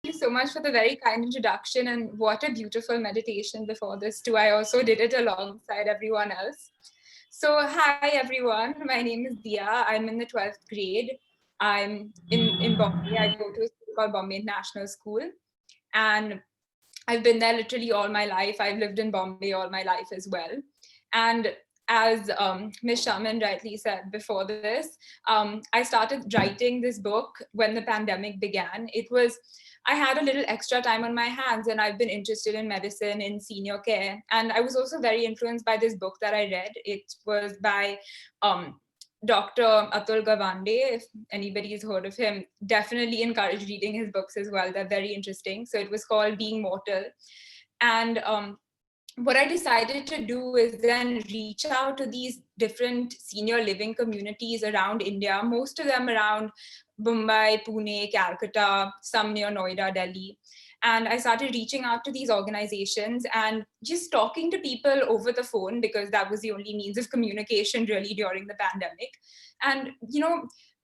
you so much for the very kind introduction, and what a beautiful meditation before this too. I also did it alongside everyone else. So hi everyone, my name is Diya. I'm in the 12th grade. I'm in Bombay. I go to a school called Bombay International School, and I've been there literally all my life. I've lived in Bombay all my life as well. And as Ms. Shaman rightly said before this, I started writing this book when the pandemic began. I had a little extra time on my hands, and I've been interested in medicine, in senior care. And I was also very influenced by this book that I read. It was by um, Dr. Atul Gawande. If anybody's heard of him, definitely encourage reading his books as well. They're very interesting. So it was called Being Mortal. And what I decided to do is then reach out to these different senior living communities around India, most of them around Mumbai, Pune, Calcutta, some near Noida, Delhi. And I started reaching out to these organizations and just talking to people over the phone, because that was the only means of communication really during the pandemic. And,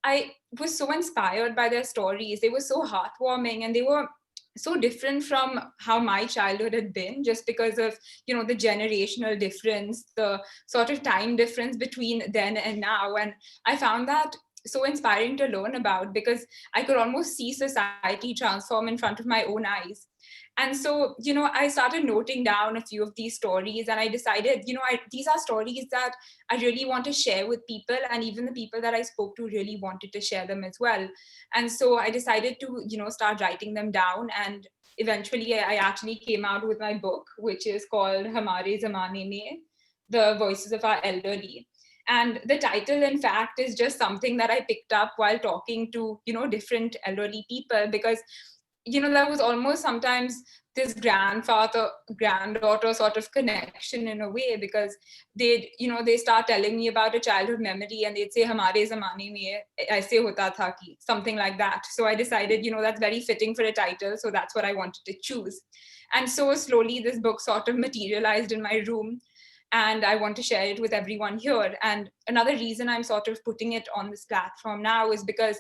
I was so inspired by their stories. They were so heartwarming, and they were so different from how my childhood had been, just because of the generational difference, the sort of time difference between then and now. And I found that so inspiring to learn about, because I could almost see society transform in front of my own eyes. And so, I started noting down a few of these stories, and I decided, these are stories that I really want to share with people, and even the people that I spoke to really wanted to share them as well. And so I decided to, start writing them down. And eventually I actually came out with my book, which is called Humare Zamaane, The Voices of Our Elderly. And the title, in fact, is just something that I picked up while talking to, different elderly people, because there was almost sometimes this grandfather granddaughter sort of connection in a way, because they start telling me about a childhood memory, and they'd say hamare zamane mein aise hota tha ki, something like that. So I decided, that's very fitting for a title, so that's what I wanted to choose. And so slowly this book sort of materialized in my room, and I want to share it with everyone here. And another reason I'm sort of putting it on this platform now is because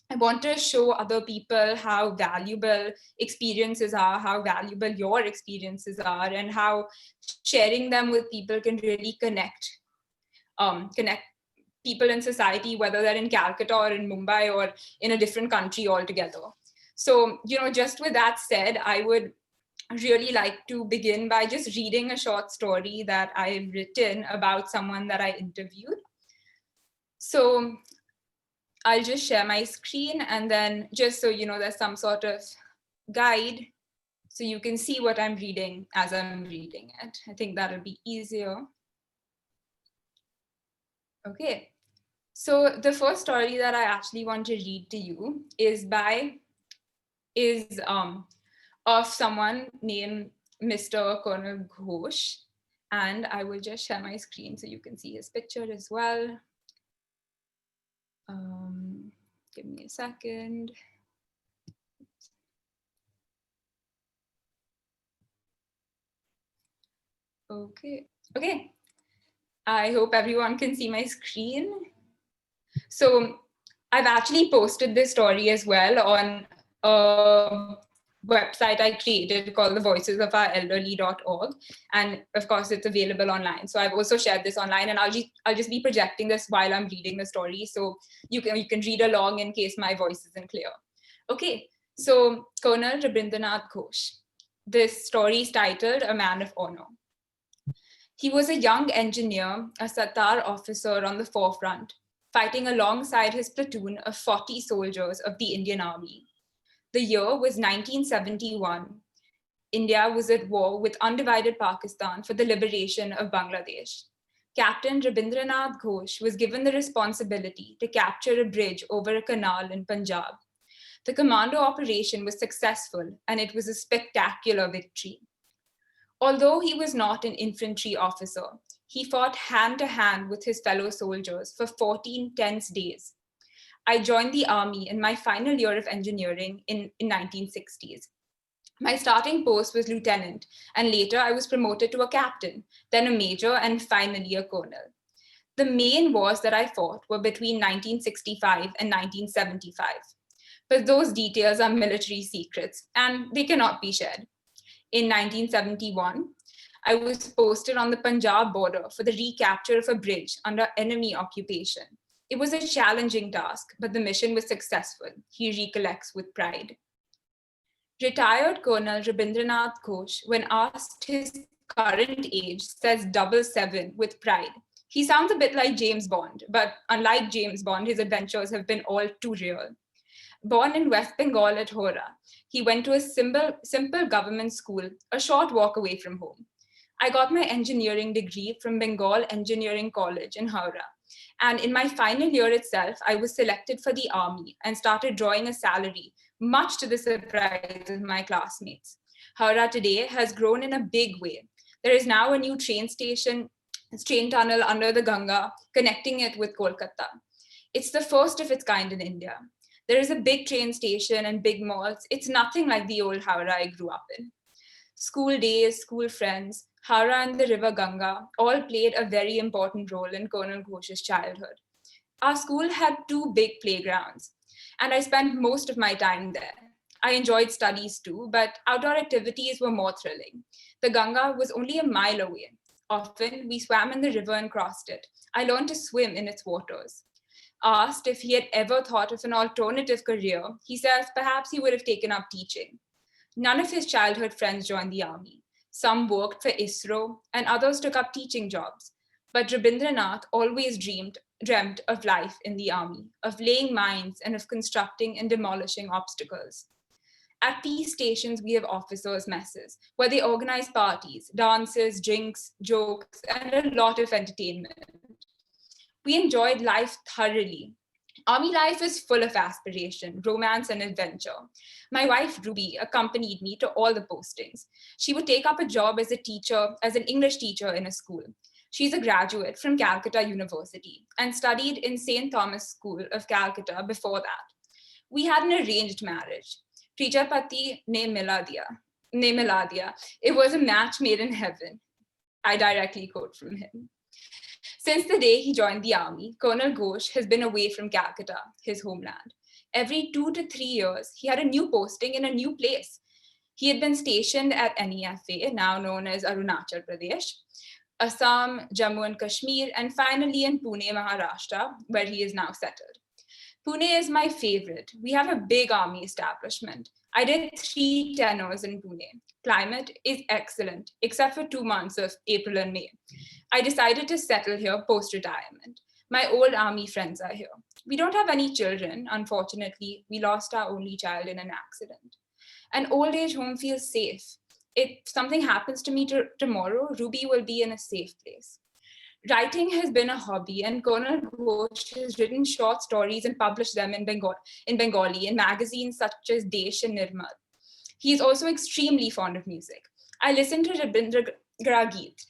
I want to show other people how valuable experiences are, how valuable your experiences are, and how sharing them with people can really connect people in society, whether they're in Calcutta or in Mumbai or in a different country altogether. So, just with that said, I would really like to begin by just reading a short story that I've written about someone that I interviewed. So I'll just share my screen, and then just so there's some sort of guide so you can see what I'm reading as I'm reading it. I think that'll be easier. Okay. So the first story that I actually want to read to you is of someone named Mr. Colonel Ghosh. And I will just share my screen so you can see his picture as well. Give me a second. Okay. I hope everyone can see my screen. So I've actually posted this story as well on a website I created called thevoicesofourelderly.org. And of course, it's available online. So I've also shared this online, and I'll just be projecting this while I'm reading the story. So you can read along in case my voice isn't clear. Okay, so Colonel Rabindranath Ghosh. This story is titled A Man of Honor. He was a young engineer, a Satar officer on the forefront, fighting alongside his platoon of 40 soldiers of the Indian Army. The year was 1971. India was at war with undivided Pakistan for the liberation of Bangladesh. Captain Rabindranath Ghosh was given the responsibility to capture a bridge over a canal in Punjab. The commando operation was successful, and it was a spectacular victory. Although he was not an infantry officer, he fought hand to hand with his fellow soldiers for 14 tense days. I joined the army in my final year of engineering in 1960s. My starting post was lieutenant, and later I was promoted to a captain, then a major, and finally a colonel. The main wars that I fought were between 1965 and 1975. but those details are military secrets and they cannot be shared. In 1971, I was posted on the Punjab border for the recapture of a bridge under enemy occupation. It was a challenging task, but the mission was successful, he recollects with pride. Retired Colonel Rabindranath Ghosh, when asked his current age, says 77 with pride. He sounds a bit like James Bond, but unlike James Bond, his adventures have been all too real. Born in West Bengal at Hora, he went to a simple government school a short walk away from home. I got my engineering degree from Bengal Engineering College in Howrah. And in my final year itself, I was selected for the army and started drawing a salary, much to the surprise of my classmates. Howrah today has grown in a big way. There is now a new train tunnel under the Ganga, connecting it with Kolkata. It's the first of its kind in India. There is a big train station and big malls. It's nothing like the old Howrah I grew up in. School days, school friends, Howrah and the river Ganga all played a very important role in Colonel Ghosh's childhood. Our school had 2 big playgrounds, and I spent most of my time there. I enjoyed studies too, but outdoor activities were more thrilling. The Ganga was only a mile away. Often, we swam in the river and crossed it. I learned to swim in its waters. Asked if he had ever thought of an alternative career, he says perhaps he would have taken up teaching. None of his childhood friends joined the army. Some worked for ISRO, and others took up teaching jobs. But Rabindranath always dreamt of life in the army, of laying mines and of constructing and demolishing obstacles. At peace stations, we have officers' messes, where they organize parties, dances, drinks, jokes, and a lot of entertainment. We enjoyed life thoroughly. Army life is full of aspiration, romance, and adventure. My wife, Ruby, accompanied me to all the postings. She would take up a job as an English teacher in a school. She's a graduate from Calcutta University and studied in St. Thomas School of Calcutta before that. We had an arranged marriage. Prijapati ne mila diya. It was a match made in heaven. I directly quote from him. Since the day he joined the army, Colonel Ghosh has been away from Calcutta, his homeland. Every 2 to 3 years, he had a new posting in a new place. He had been stationed at NEFA, now known as Arunachal Pradesh, Assam, Jammu and Kashmir, and finally in Pune, Maharashtra, where he is now settled. Pune is my favorite. We have a big army establishment. I did 3 tenors in Pune. Climate is excellent, except for 2 months of April and May. I decided to settle here post-retirement. My old army friends are here. We don't have any children, unfortunately. We lost our only child in an accident. An old age home feels safe. If something happens to me tomorrow, Ruby will be in a safe place. Writing has been a hobby, and Colonel Ghosh has written short stories and published them in Bengali in magazines such as Desh and Nirmal. He is also extremely fond of music. I listen to Rabindranath Geet,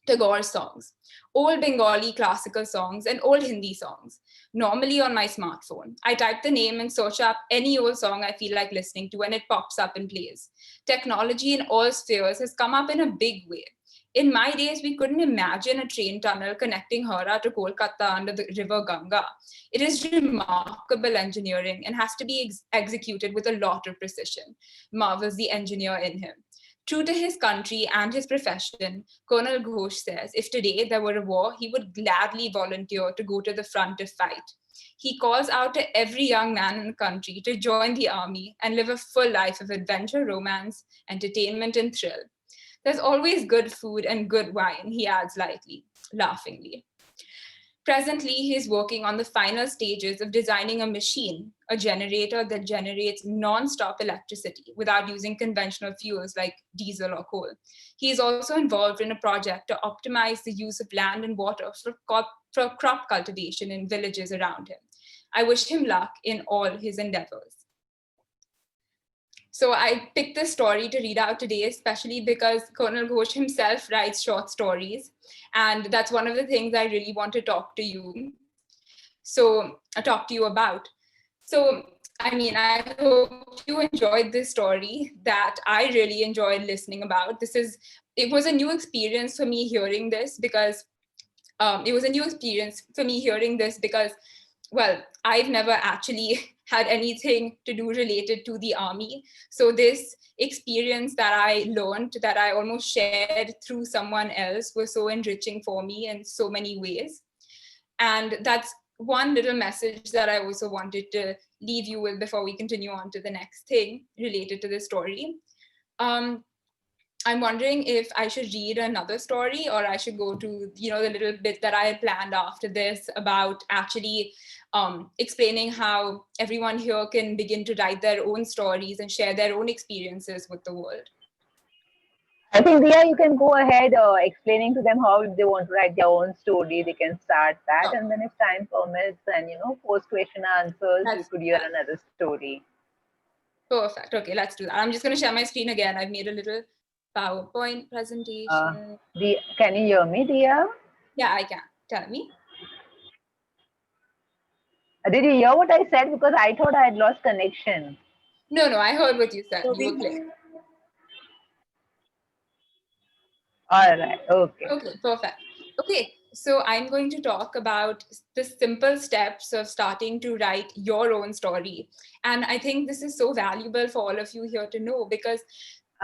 Tagore songs, old Bengali classical songs, and old Hindi songs, normally on my smartphone. I type the name and search up any old song I feel like listening to, and it pops up and plays. Technology in all spheres has come up in a big way. In my days, we couldn't imagine a train tunnel connecting Howrah to Kolkata under the river Ganga. It is remarkable engineering and has to be executed with a lot of precision, marvels the engineer in him. True to his country and his profession, Colonel Ghosh says if today there were a war, he would gladly volunteer to go to the front to fight. He calls out to every young man in the country to join the army and live a full life of adventure, romance, entertainment, and thrill. There's always good food and good wine, he adds lightly, laughingly. Presently, he is working on the final stages of designing a machine, a generator that generates non-stop electricity without using conventional fuels like diesel or coal. He is also involved in a project to optimize the use of land and water for crop cultivation in villages around him. I wish him luck in all his endeavors. So I picked this story to read out today, especially because Colonel Ghosh himself writes short stories. And that's one of the things I really want to talk to you about. So, I hope you enjoyed this story that I really enjoyed listening about. It was a new experience for me hearing this because well, I've never actually had anything to do related to the army. So this experience that I learned, that I almost shared through someone else, was so enriching for me in so many ways. And that's one little message that I also wanted to leave you with before we continue on to the next thing related to this story. Um, I'm wondering if I should read another story, or I should go to, the little bit that I had planned after this about actually explaining how everyone here can begin to write their own stories and share their own experiences with the world. I think, Diya, you can go ahead explaining to them how if they want to write their own story, they can start that. Oh, And then if time permits and, post question answers, we let's could do hear that. another story. Perfect. Okay, let's do that. I'm just going to share my screen again. I've made a little PowerPoint Uh, presentation. can you hear me, Diya? Yeah, I can. Tell me. Did you hear what I said? Because I thought I had lost connection. No, I heard what you said. So You were clear. All right. Okay. Okay, perfect. Okay, so I'm going to talk about the simple steps of starting to write your own story. And I think this is so valuable for all of you here to know because,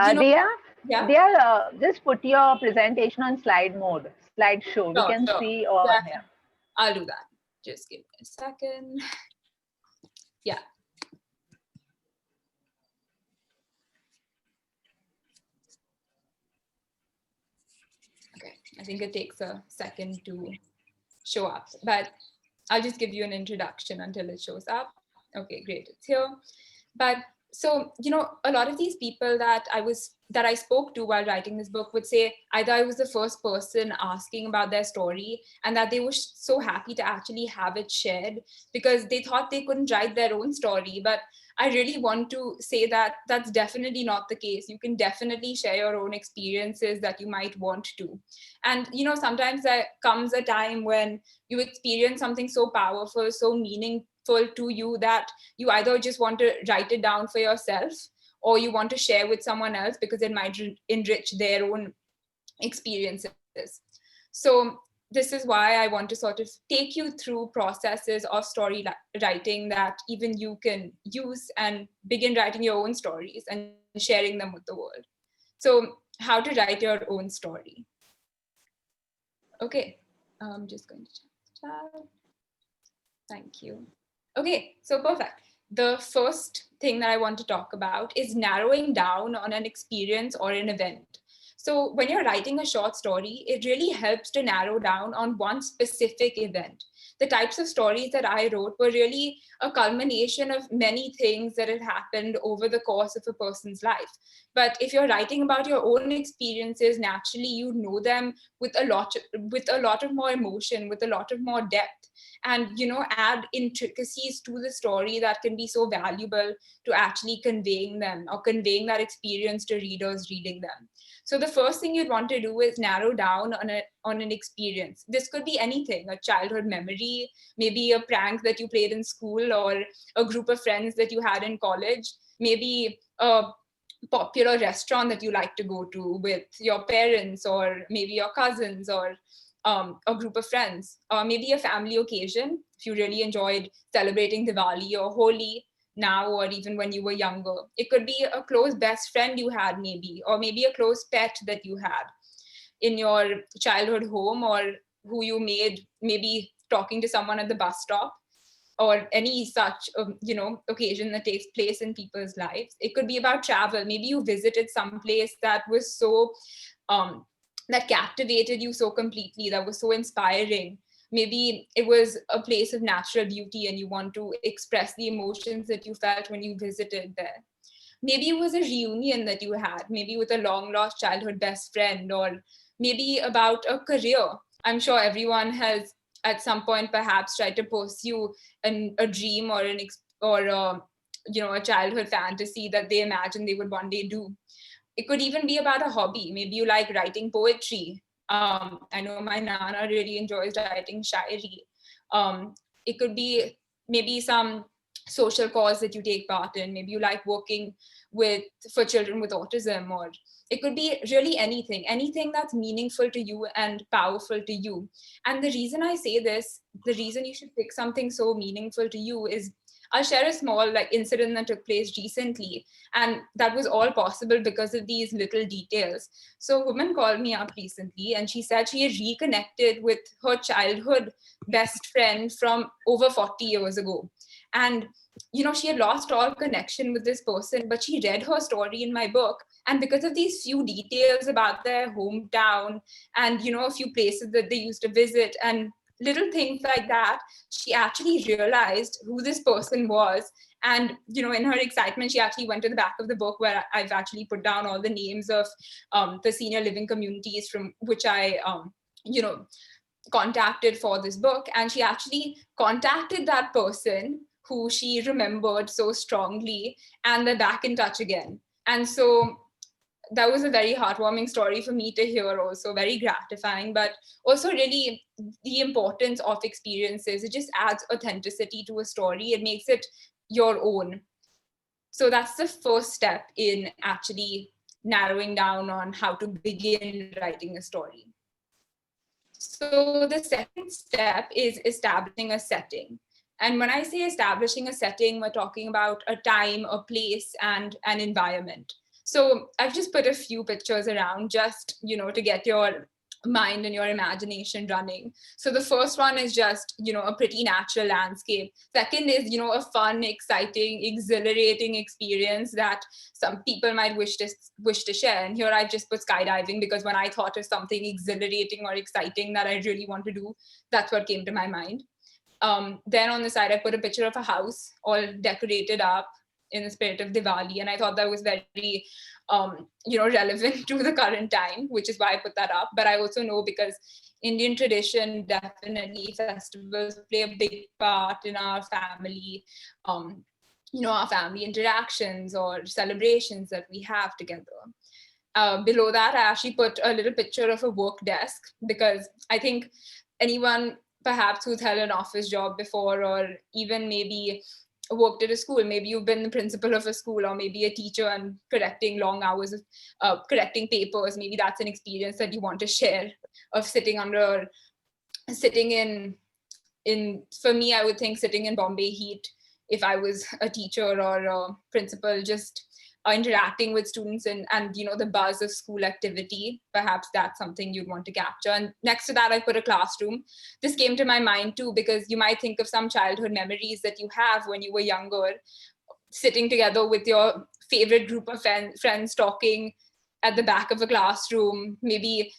you know, Diya, yeah, Diya, just put your presentation on slide mode, slideshow. We sure, can sure. see all Yeah, here. I'll do that. Just give me a second. Yeah. Okay, I think it takes a second to show up, but I'll just give you an introduction until it shows up. Okay, great, it's here. But so, a lot of these people that I spoke to while writing this book would say either I was the first person asking about their story, and that they were so happy to actually have it shared because they thought they couldn't write their own story. But I really want to say that that's definitely not the case. You can definitely share your own experiences that you might want to. And sometimes there comes a time when you experience something so powerful, so meaningful to you, that you either just want to write it down for yourself, or you want to share with someone else because it might enrich their own experiences. So this is why I want to sort of take you through processes of story writing that even you can use and begin writing your own stories and sharing them with the world. So how to write your own story. Okay, I'm just going to check the chat. Thank you. Okay, so perfect. The first thing that I want to talk about is narrowing down on an experience or an event. So, when you're writing a short story, it really helps to narrow down on one specific event. The types of stories that I wrote were really a culmination of many things that had happened over the course of a person's life. But if you're writing about your own experiences, naturally you know them with a lot of more emotion, with a lot of more depth, and add intricacies to the story that can be so valuable to actually conveying them or conveying that experience to readers reading them. So the first thing you'd want to do is narrow down on an experience. This could be anything: a childhood memory, maybe a prank that you played in school, or a group of friends that you had in college, maybe a popular restaurant that you like to go to with your parents, or maybe your cousins, or a group of friends, or maybe a family occasion if you really enjoyed celebrating Diwali or Holi now, or even when you were younger. It could be a close best friend you had, maybe, or maybe a close pet that you had in your childhood home, or who you made maybe talking to someone at the bus stop, or any such occasion that takes place in people's lives. It could be about travel. Maybe you visited some place that was so um, that captivated you so completely, that was so inspiring. Maybe it was a place of natural beauty and you want to express the emotions that you felt when you visited there. Maybe it was a reunion that you had, maybe with a long lost childhood best friend, or maybe about a career. I'm sure everyone has at some point perhaps tried to pursue a dream, or a childhood fantasy that they imagined they would one day do. It could even be about a hobby. Maybe you like writing poetry. I know my nana really enjoys writing shairi. It could be maybe some social cause that you take part in. Maybe you like working with for children with autism, or It could be really anything that's meaningful to you and powerful to you. And the reason I say this, the reason you should pick something so meaningful to you is, I'll share a small like incident that took place recently, and that was all possible because of these little details. So a woman called me up recently and she said she had reconnected with her childhood best friend from over 40 years ago. And she had lost all connection with this person, but she read her story in my book. And because of these few details about their hometown and, a few places that they used to visit and little things like that, she actually realized who this person was. And, in her excitement, she actually went to the back of the book where I've actually put down all the names of the senior living communities from which I, contacted for this book. And she actually contacted that person who she remembered so strongly, and they're back in touch again. And so that was a very heartwarming story for me to hear, also very gratifying, but also really the importance of experiences. It just adds authenticity to a story. It makes it your own. So that's the first step in actually narrowing down on how to begin writing a story. So the second step is establishing a setting. And when I say establishing a setting, we're talking about a time, a place, and an environment. So I've just put a few pictures around just, to get your mind and your imagination running. So the first one is just, a pretty natural landscape. Second is, a fun, exciting, exhilarating experience that some people might wish to share. And here I've just put skydiving because when I thought of something exhilarating or exciting that I really want to do, that's what came to my mind. Then on the side, I put a picture of a house all decorated up in the spirit of Diwali. And I thought that was very, relevant to the current time, which is why I put that up. But I also know because Indian tradition, definitely festivals play a big part in our family, our family interactions or celebrations that we have together. Below that, I actually put a little picture of a work desk because I think anyone perhaps who's held an office job before, or even maybe worked at a school, maybe you've been the principal of a school or maybe a teacher and correcting long hours of correcting papers, maybe that's an experience that you want to share, of sitting in for me, I would think sitting in Bombay heat if I was a teacher or a principal, just interacting with students and the buzz of school activity. Perhaps that's something you'd want to capture. And next to that, I put a classroom. This came to my mind too, because you might think of some childhood memories that you have when you were younger, sitting together with your favorite group of friends talking at the back of a classroom, maybe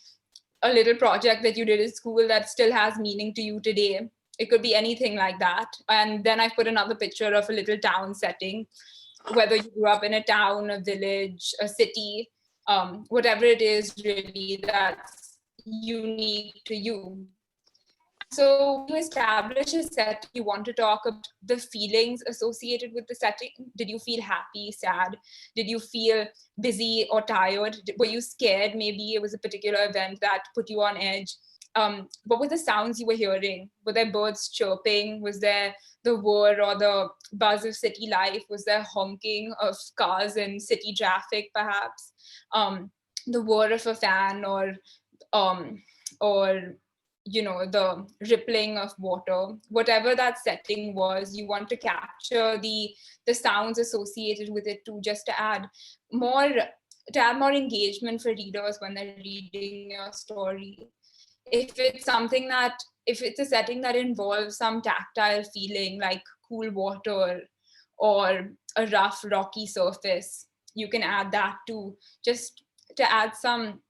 a little project that you did at school that still has meaning to you today. It could be anything like that. And then I put another picture of a little town setting, whether you grew up in a town, a village, a city, whatever it is really that's unique to you. And so when you establish a set, you want to talk about the feelings associated with the setting. Did you feel happy, sad? Did you feel busy or tired? Were you scared? Maybe it was a particular event that put you on edge. What were the sounds you were hearing? Were there birds chirping? Was there the whir or the buzz of city life? Was there honking of cars in city traffic, perhaps? The whir of a fan um, or the rippling of water, whatever that setting was, you want to capture the sounds associated with it too, just more to add more engagement for readers when they're reading your story. If it's a setting that involves some tactile feeling like cool water or a rough rocky surface, you can add that too, just to add some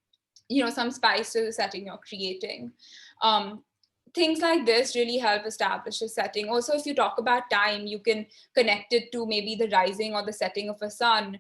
spice to the setting you're creating. um, Things like this really help establish a setting. Also, if you talk about time, you can connect it to maybe the rising or the setting of a sun.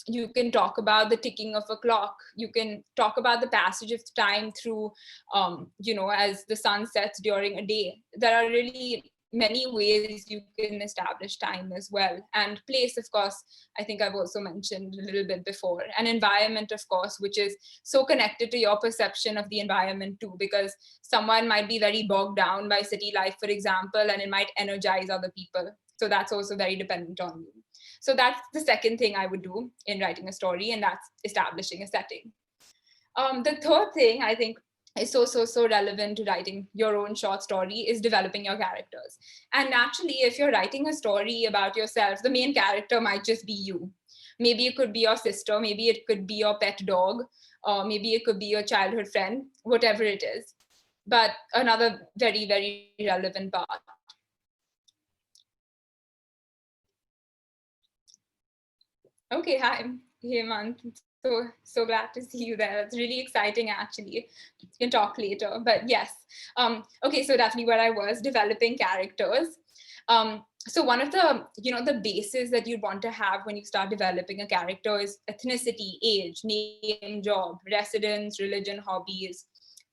You can talk about the ticking of a clock. You can talk about the passage of time through, as the sun sets during a day. There are really many ways you can establish time as well. And place, of course, I think I've also mentioned a little bit before. And environment, of course, which is so connected to your perception of the environment too, because someone might be very bogged down by city life, for example, and it might energize other people. So that's also very dependent on you. So that's the second thing I would do in writing a story, and that's establishing a setting. The third thing I think is so relevant to writing your own short story is developing your characters. And naturally, if you're writing a story about yourself, the main character might just be you. Maybe it could be your sister, maybe it could be your pet dog, or maybe it could be your childhood friend, whatever it is. But another very relevant part. Okay, hi, Hemant. So glad to see you there. It's really exciting, actually. We can talk later, but yes. Okay, so definitely where I was developing characters. So one of the the bases that you'd want to have when you start developing a character is ethnicity, age, name, job, residence, religion, hobbies.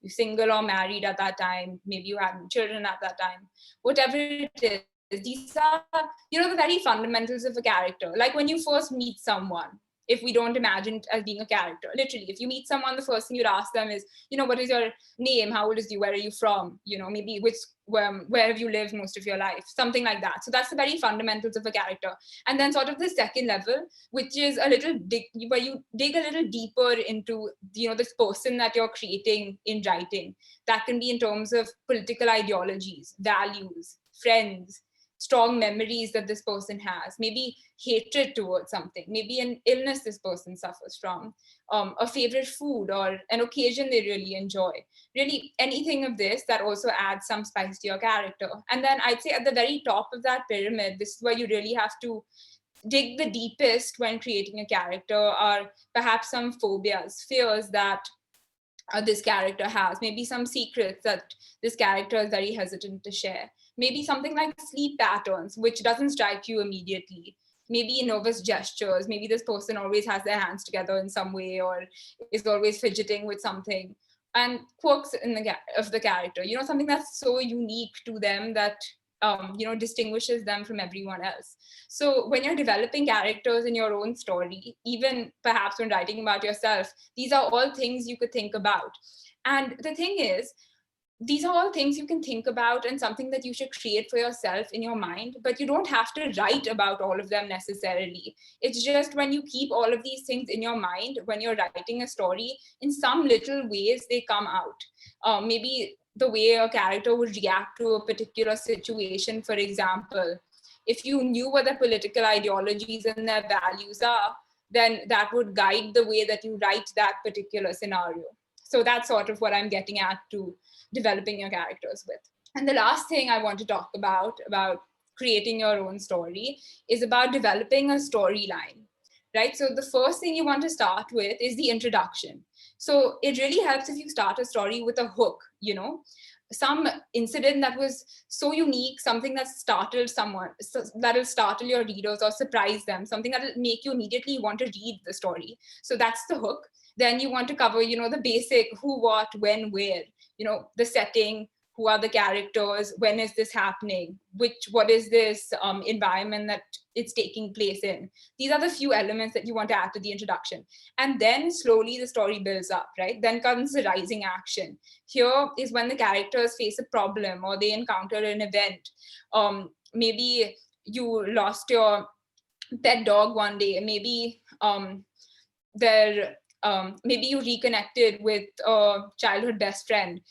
You single or married at that time. Maybe you had children at that time. Whatever it is, these are the very fundamentals of a character. Like when you first meet someone, if we don't imagine it as being a character, literally, if you meet someone, the first thing you'd ask them is, what is your name? How old is you? Where are you from? Maybe where have you lived most of your life? Something like that. So that's the very fundamentals of a character. And then sort of the second level, which is a little where you dig a little deeper into, this person that you're creating in writing. That can be in terms of political ideologies, values, friends, strong memories that this person has, maybe hatred towards something, maybe an illness this person suffers from, a favorite food or an occasion they really enjoy. Really, anything of this that also adds some spice to your character. And then I'd say at the very top of that pyramid, this is where you really have to dig the deepest when creating a character, are perhaps some phobias, fears that this character has, maybe some secrets that this character is very hesitant to share, maybe something like sleep patterns, which doesn't strike you immediately, maybe nervous gestures, maybe this person always has their hands together in some way or is always fidgeting with something, and quirks of the character, something that's so unique to them that distinguishes them from everyone else. So when you're developing characters in your own story, even perhaps when writing about yourself, these are all things you could think about. And the thing is, these are all things you can think about and something that you should create for yourself in your mind, but you don't have to write about all of them necessarily. It's just when you keep all of these things in your mind, when you're writing a story, in some little ways they come out. Maybe the way a character would react to a particular situation, for example. If you knew what their political ideologies and their values are, then that would guide the way that you write that particular scenario. So that's sort of what I'm getting at to developing your characters with. And the last thing I want to talk about creating your own story is about developing a storyline, right? So the first thing you want to start with is the introduction. So it really helps if you start a story with a hook, some incident that was so unique, something that startled someone, so that'll startle your readers or surprise them, something that'll make you immediately want to read the story. So that's the hook. Then you want to cover, the basic who, what, when, where, the setting, who are the characters, when is this happening, what is this environment that it's taking place in. These are the few elements that you want to add to the introduction. And then slowly the story builds up, right? Then comes the rising action. Here is when the characters face a problem or they encounter an event. Maybe you lost your pet dog one day, maybe maybe you reconnected with a childhood best friend,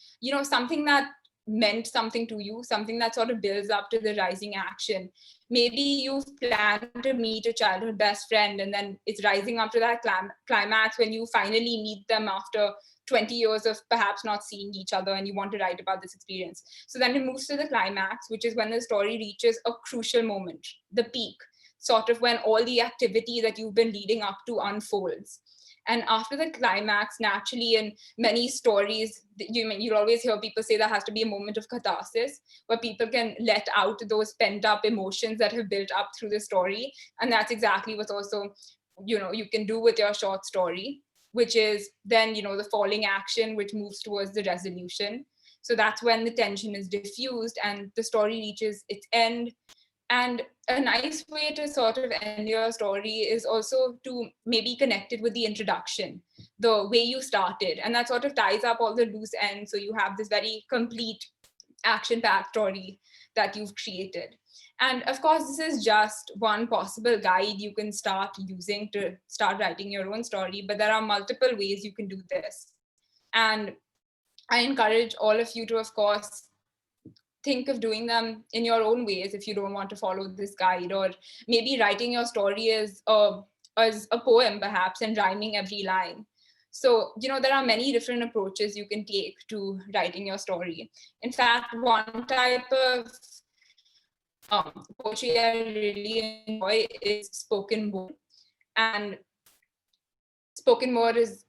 something that meant something to you, something that sort of builds up to the rising action. Maybe you've planned to meet a childhood best friend and then it's rising up to that climax when you finally meet them after 20 years of perhaps not seeing each other, and you want to write about this experience. So then it moves to the climax, which is when the story reaches a crucial moment, the peak, sort of when all the activity that you've been leading up to unfolds. And after the climax, naturally, in many stories, you'll always hear people say there has to be a moment of catharsis where people can let out those pent up emotions that have built up through the story. And that's exactly what's also, you can do with your short story, which is then, the falling action, which moves towards the resolution. So that's when the tension is diffused and the story reaches its end. And a nice way to sort of end your story is also to maybe connect it with the introduction, the way you started. And that sort of ties up all the loose ends. So you have this very complete action packed story that you've created. And of course, this is just one possible guide you can start using to start writing your own story, but there are multiple ways you can do this. And I encourage all of you to, of course, think of doing them in your own ways if you don't want to follow this guide, or maybe writing your story as a poem perhaps and rhyming every line. So, there are many different approaches you can take to writing your story. In fact, one type of poetry I really enjoy is spoken word. And spoken word is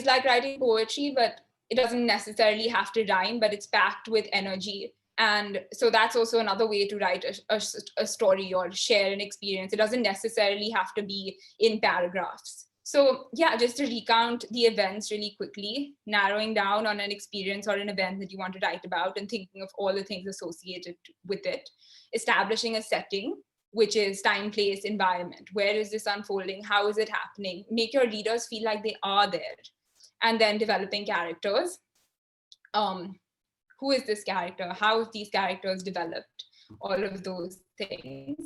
like writing poetry, but it doesn't necessarily have to rhyme, but it's packed with energy. And so that's also another way to write a story or share an experience. It doesn't necessarily have to be in paragraphs. So yeah, just to recount the events really quickly, narrowing down on an experience or an event that you want to write about and thinking of all the things associated with it, establishing a setting, which is time, place, environment. Where is this unfolding? How is it happening? Make your readers feel like they are there. And then developing characters. Who is this character? How have these characters developed? All of those things.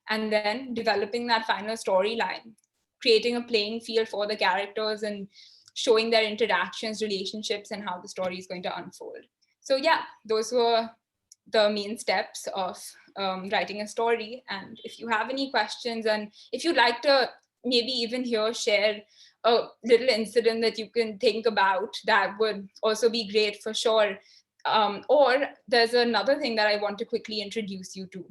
And then developing that final storyline, creating a playing field for the characters and showing their interactions, relationships, and how the story is going to unfold. So yeah, those were the main steps of writing a story. And if you have any questions, and if you'd like to maybe even here share a little incident that you can think about, that would also be great for sure. Or there's another thing that I want to quickly introduce you to.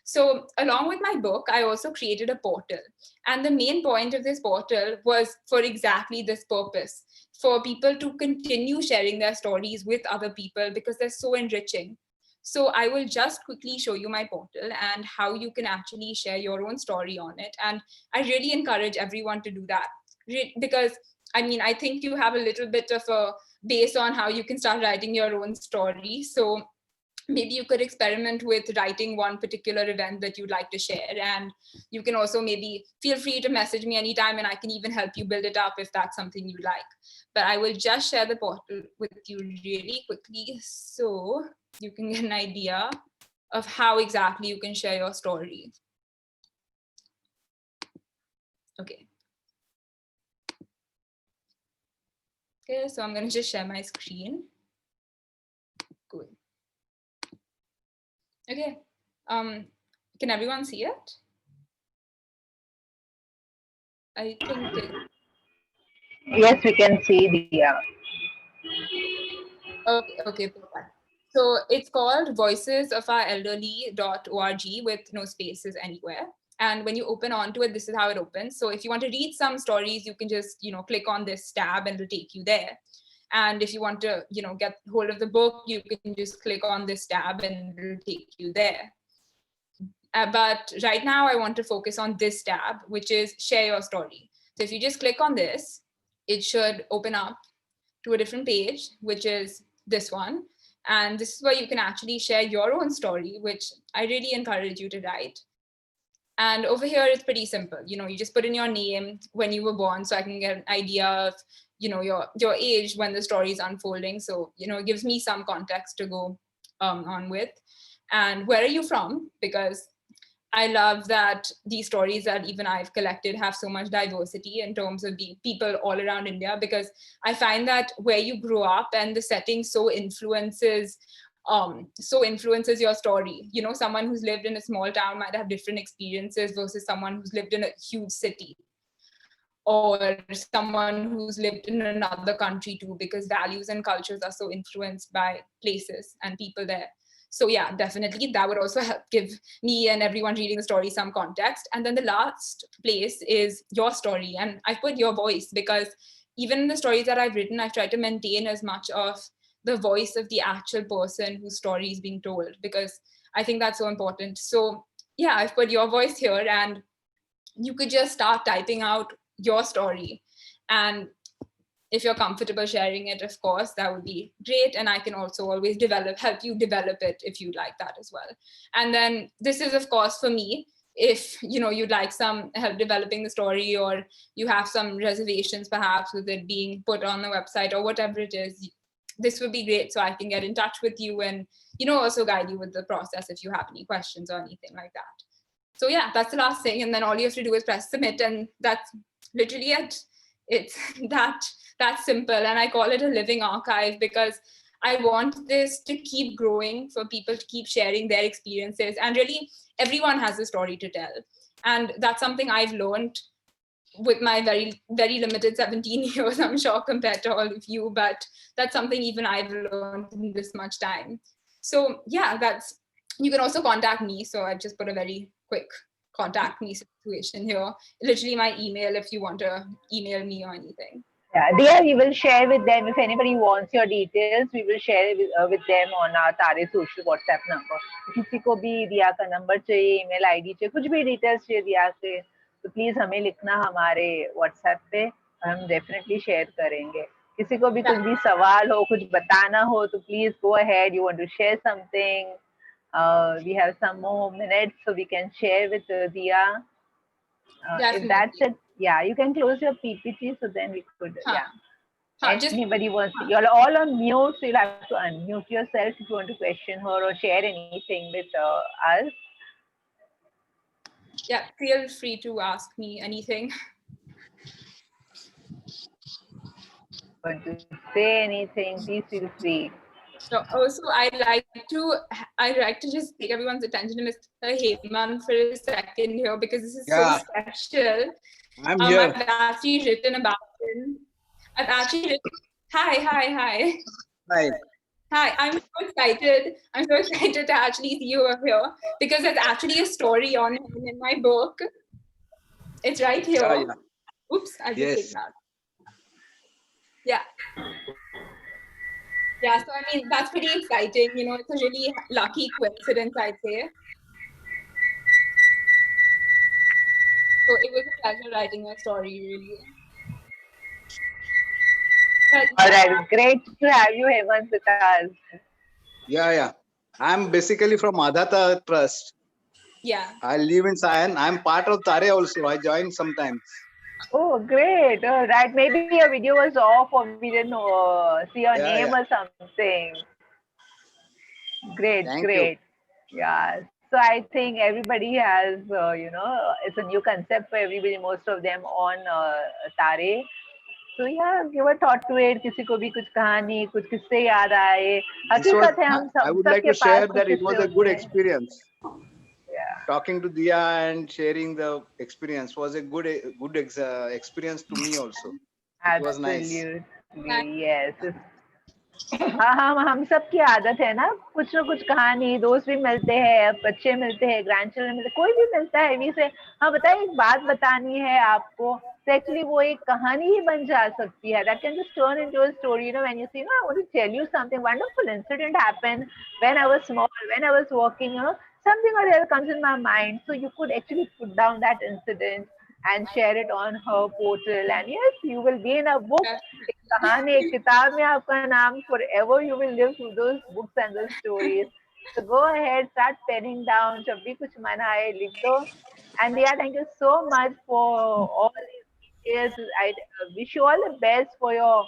So along with my book, I also created a portal. And the main point of this portal was for exactly this purpose, for people to continue sharing their stories with other people because they're so enriching. So I will just quickly show you my portal and how you can actually share your own story on it. And I really encourage everyone to do that, because I think you have a little bit of a base on how you can start writing your own story. So maybe you could experiment with writing one particular event that you'd like to share. And you can also maybe feel free to message me anytime, and I can even help you build it up if that's something you like. But I will just share the portal with you really quickly so you can get an idea of how exactly you can share your story. Okay. Okay, so I'm going to just share my screen. Cool. Okay. Can everyone see it? I think it... Yes, we can see, Diya. Okay, perfect. So it's called voicesofourelderly.org with no spaces anywhere. And when you open onto it, this is how it opens. So if you want to read some stories, you can just, click on this tab and it'll take you there. And if you want to, get hold of the book, you can just click on this tab and it'll take you there. But right now I want to focus on this tab, which is share your story. So if you just click on this, it should open up to a different page, which is this one. And this is where you can actually share your own story, which I really encourage you to write. And over here, it's pretty simple. You just put in your name, when you were born, so I can get an idea of, your age when the story is unfolding. So, it gives me some context to go on with. And where are you from? Because I love that these stories that even I've collected have so much diversity in terms of the people all around India, because I find that where you grew up and the setting so influences your story. Someone who's lived in a small town might have different experiences versus someone who's lived in a huge city, or someone who's lived in another country too, because values and cultures are so influenced by places and people there. So yeah, definitely that would also help give me and everyone reading the story some context. And then the last place is your story. And I put your voice because even in the stories that I've written, I've tried to maintain as much of the voice of the actual person whose story is being told, because I think that's so important. So yeah, I've put your voice here, and you could just start typing out your story. And if you're comfortable sharing it, of course, that would be great. And I can also always help you develop it if you'd like that as well. And then this is, of course, for me. If you'd like some help developing the story, or you have some reservations perhaps with it being put on the website or whatever it is, this would be great, so I can get in touch with you and, you know, also guide you with the process if you have any questions or anything like that. So yeah, that's the last thing. And then all you have to do is press submit, and that's literally it. It's that simple. And I call it a living archive because I want this to keep growing, for people to keep sharing their experiences. And really, everyone has a story to tell. And that's something I've learned with my very, very limited 17 years, I'm sure, compared to all of you. But that's something even I've learned in this much time. So yeah, you can also contact me. So I've just put a very quick contact me situation here. Literally my email if you want to email me or anything. Yeah, Diya, we will share with them. If anybody wants your details, we will share with them on our TAARE social WhatsApp number. किसी को भी दिया का number चाहिए, email ID चाहिए, कुछ भी details चाहिए दिया से, तो please हमें लिखना हमारे WhatsApp पे, हम definitely share करेंगे. किसी को भी कुछ भी सवाल हो, कुछ बताना हो, तो please go ahead. You want to share something? We have some more minutes, so we can share with Diya. If that's it, yeah, you can close your PPT, so then we could, yeah. Anybody wants, you're all on mute, so you'll have to unmute yourself if you want to question her or share anything with us. Yeah, feel free to ask me anything. Want to say anything, please feel free. So also I'd like to just take everyone's attention to Mr. Hemant for a second here, because this is so special. I'm here. I've actually written about him. Hi. Hi, I'm so excited. I'm so excited to actually see you over here, because there's actually a story on him in my book. It's right here. Yeah. Oops, I'll just take that. Yeah. Yeah, so I mean, that's pretty exciting. You know, it's a really lucky coincidence, I'd say. So it was a pleasure writing your story, really. But, all right, great to have you, Hemant, with us. Yeah. I'm basically from Adhata Trust. Yeah. I live in Sion. I'm part of TAARE also. I join sometimes. Oh, great. All right. Maybe your video was off or we didn't see your name or something. Great. Yeah. So I think everybody has, it's a new concept for everybody, most of them on TAARE. So yeah, give a thought to it. किसी को भी कुछ कहानी, कुछ किस्से याद आए. हकीकत है हम सब I would like to share that it was a good experience. Yeah. Talking to Diya and sharing the experience was a good experience to me also. It was nice. Yes. हम सब की आदत है ना कुछ कहानी, दोस्त भी मिलते हैं, बच्चे मिलते हैं, ग्रैंडचिल्ड्रन मिलते हैं, कोई भी मिलता है अभी से, हाँ बताइए एक बात बतानी है आपको, तो एक्चुअली वो एक कहानी ही बन जा सकती है. That can just turn into a story. You know, when you see, I want to tell you something wonderful incident happened when I was small, when I was walking, something or the other comes in my mind. So you could actually put down that incident and share it on her portal, and yes, you will be in a book. कहानी एक किताब में आपका नाम, forever you will live through those books and those stories. So go ahead, start penning down. जब भी कुछ मन आए लिख दो. And Diya, thank you so much for all these details. I wish you all the best for your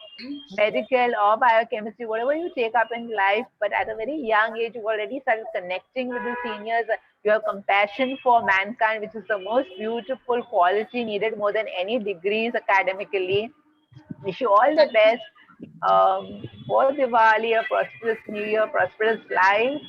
medical or biochemistry, whatever you take up in life. But at a very young age, you've already started connecting with the seniors. You have compassion for mankind, which is the most beautiful quality needed more than any degrees academically. Wish you all the best for Diwali, a prosperous New Year, prosperous life.